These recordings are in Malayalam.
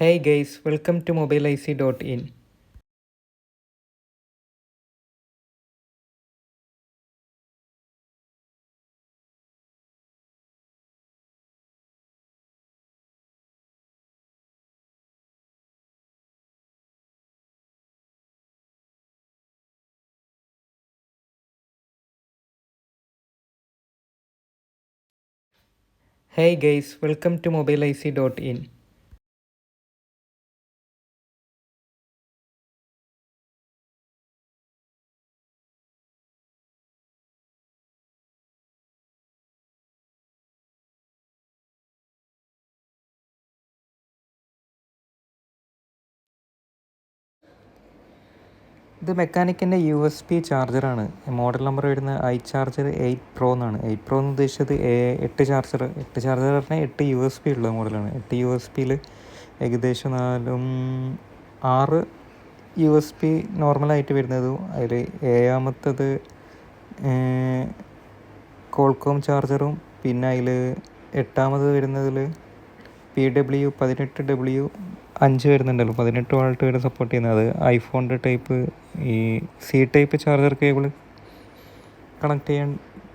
Hey guys, welcome to mobileic.in. Hey guys, welcome to mobileic.in. ഇത് മെക്കാനിക്കിൻ്റെ USB ചാർജറാണ്. മോഡൽ നമ്പർ വരുന്നത് iCharger 8 Pro എന്നാണ്. 8 Pro എന്ന് ഉദ്ദേശിച്ചത് 8 ചാർജർ. 8 ചാർജർ പറഞ്ഞാൽ 8 USB ഉള്ള മോഡലാണ്. 8 USB ഏകദേശം 6 USB നോർമലായിട്ട് വരുന്നതും അതിൽ ഏഴാമത്തത് കോൾകോം ചാർജറും പിന്നെ അതിൽ എട്ടാമത് വരുന്നതിൽ PW18W5 വരുന്നുണ്ടല്ലോ, 18 വാൾട്ട് വരെ സപ്പോർട്ട് ചെയ്യുന്നത്. അത് ഐഫോണിൻ്റെ ടൈപ്പ് ഈ ടൈപ്പ് ചാർജർ കേബിൾ കണക്ട് ചെയ്യാൻ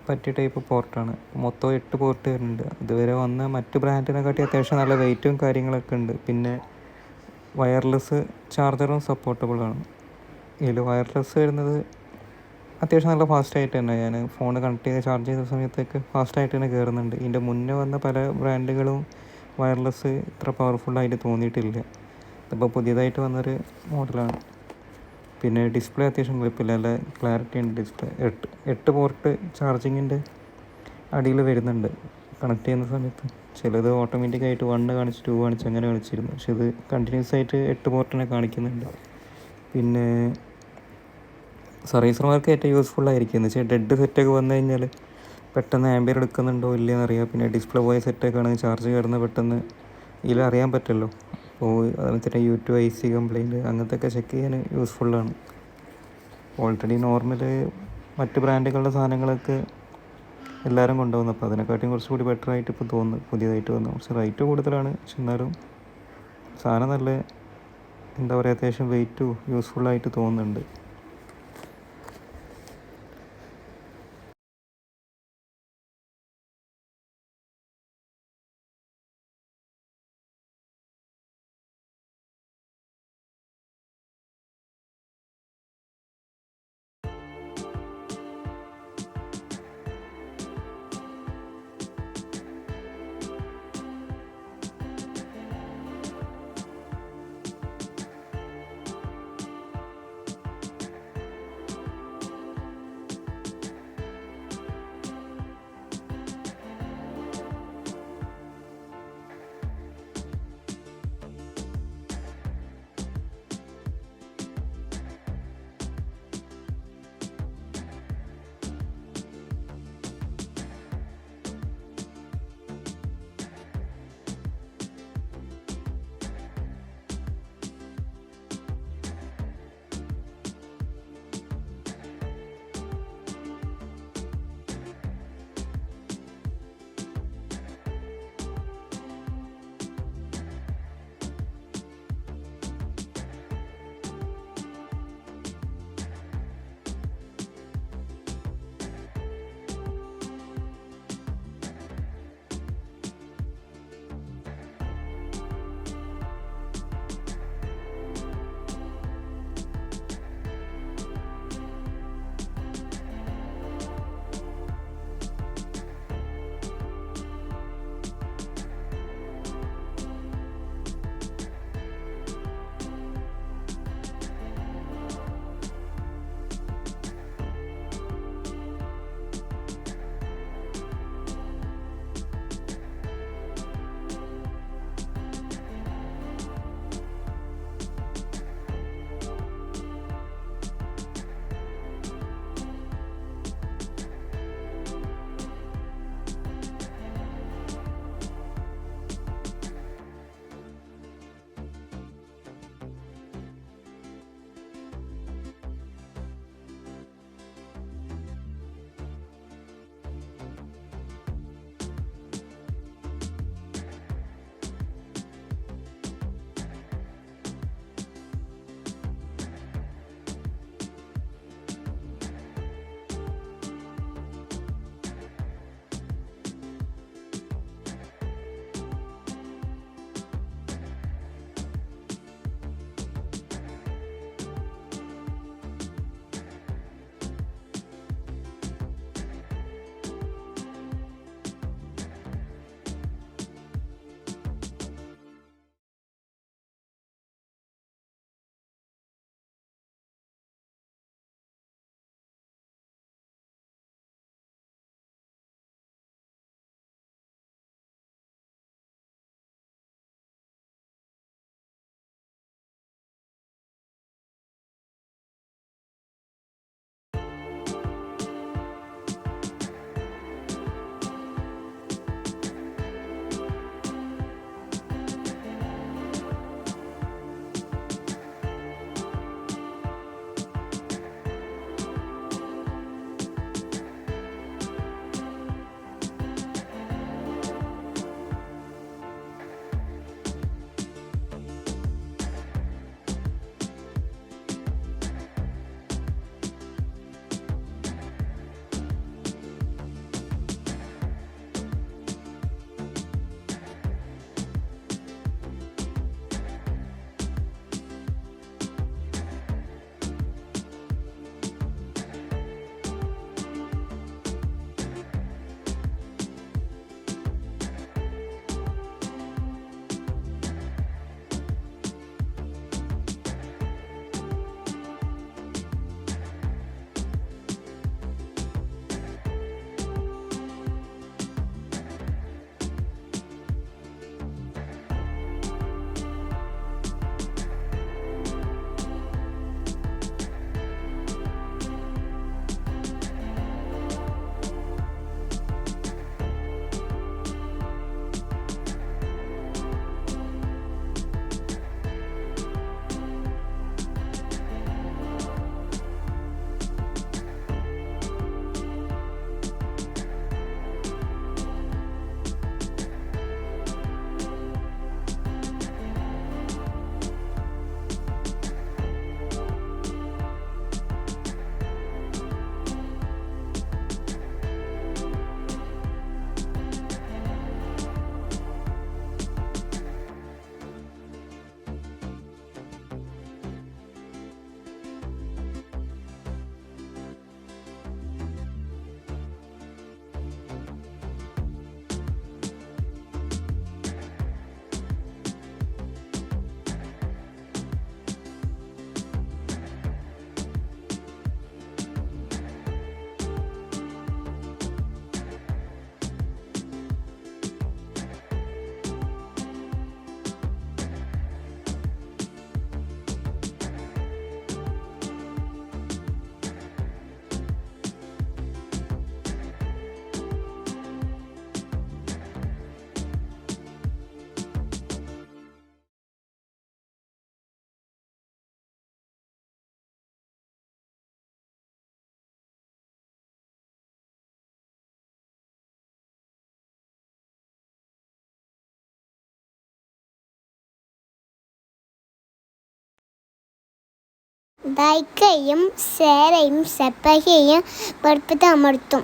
പറ്റിയ ടൈപ്പ് പോർട്ടാണ്. മൊത്തം 8 പോർട്ട് വരുന്നുണ്ട്. ഇതുവരെ വന്ന മറ്റ് ബ്രാൻഡിനെക്കാട്ടി അത്യാവശ്യം നല്ല വെയിറ്റും കാര്യങ്ങളൊക്കെ ഉണ്ട്. പിന്നെ വയർലെസ് ചാർജറും സപ്പോർട്ടബിളാണ്. ഇതിൽ വയർലെസ് വരുന്നത് അത്യാവശ്യം നല്ല ഫാസ്റ്റായിട്ട് തന്നെ, ഞാൻ ഫോൺ കണക്ട് ചെയ്ത് ചാർജ് ചെയ്ത സമയത്തേക്ക് ഫാസ്റ്റായിട്ട് തന്നെ കയറുന്നുണ്ട്. ഇതിൻ്റെ മുന്നേ വന്ന പല ബ്രാൻഡുകളും വയർലെസ് ഇത്ര പവർഫുള്ളായിട്ട് തോന്നിയിട്ടില്ല. ഇതിപ്പോൾ പുതിയതായിട്ട് വന്നൊരു മോഡലാണ്. പിന്നെ ഡിസ്പ്ലേ അത്യാവശ്യം കുഴപ്പമില്ല, നല്ല ക്ലാരിറ്റി ഉണ്ട് ഡിസ്പ്ലേ. 8 പോർട്ട് ചാർജിങ്ങിൻ്റെ അടിയിൽ വരുന്നുണ്ട് കണക്ട് ചെയ്യുന്ന സമയത്ത്. ചിലത് ഓട്ടോമാറ്റിക്കായിട്ട് 1 കാണിച്ച് 2 കാണിച്ച് അങ്ങനെ കാണിച്ചിരുന്നു, പക്ഷെ ഇത് കണ്ടിന്യൂസ് ആയിട്ട് 8 പോർട്ടിനെ കാണിക്കുന്നുണ്ട്. പിന്നെ സർവീസർമാർക്ക് ഏറ്റവും യൂസ്ഫുൾ ആയിരിക്കും. എന്ന് വെച്ചാൽ ഡെഡ് സെറ്റൊക്കെ വന്നു കഴിഞ്ഞാൽ പെട്ടെന്ന് ആംബിയർ എടുക്കുന്നുണ്ടോ ഇല്ലയെന്ന് അറിയാം. പിന്നെ ഡിസ്പ്ലേ പോയ സെറ്റൊക്കെ ആണെങ്കിൽ ചാർജ് കയറുന്ന പെട്ടെന്ന് ഇതിൽ അറിയാൻ പറ്റുമല്ലോ. അപ്പോൾ അതിനകത്ത് U2IC കംപ്ലയിൻറ്റ് അങ്ങനത്തെയൊക്കെ ചെക്ക് ചെയ്യാൻ യൂസ്ഫുള്ളാണ്. ഓൾറെഡി നോർമൽ മറ്റ് ബ്രാൻഡുകളുടെ സാധനങ്ങളൊക്കെ എല്ലാവരും കൊണ്ടുപോകുന്നു. അപ്പോൾ അതിനെക്കാട്ടിയും കുറച്ചുകൂടി ബെറ്റർ ആയിട്ട് ഇപ്പോൾ തോന്നുന്നു പുതിയതായിട്ട് വന്നു. കുറച്ച് റേറ്റ് കൂടുതലാണ്, പക്ഷെ എന്നാലും സാധനം നല്ല എന്താ പറയുക, അത്യാവശ്യം വെയിറ്റും യൂസ്ഫുള്ളായിട്ട് തോന്നുന്നുണ്ട്. ലൈക്കും ഷെയറും സബ്സ്ക്രൈബ് ബട്ടൺ അമർത്തും.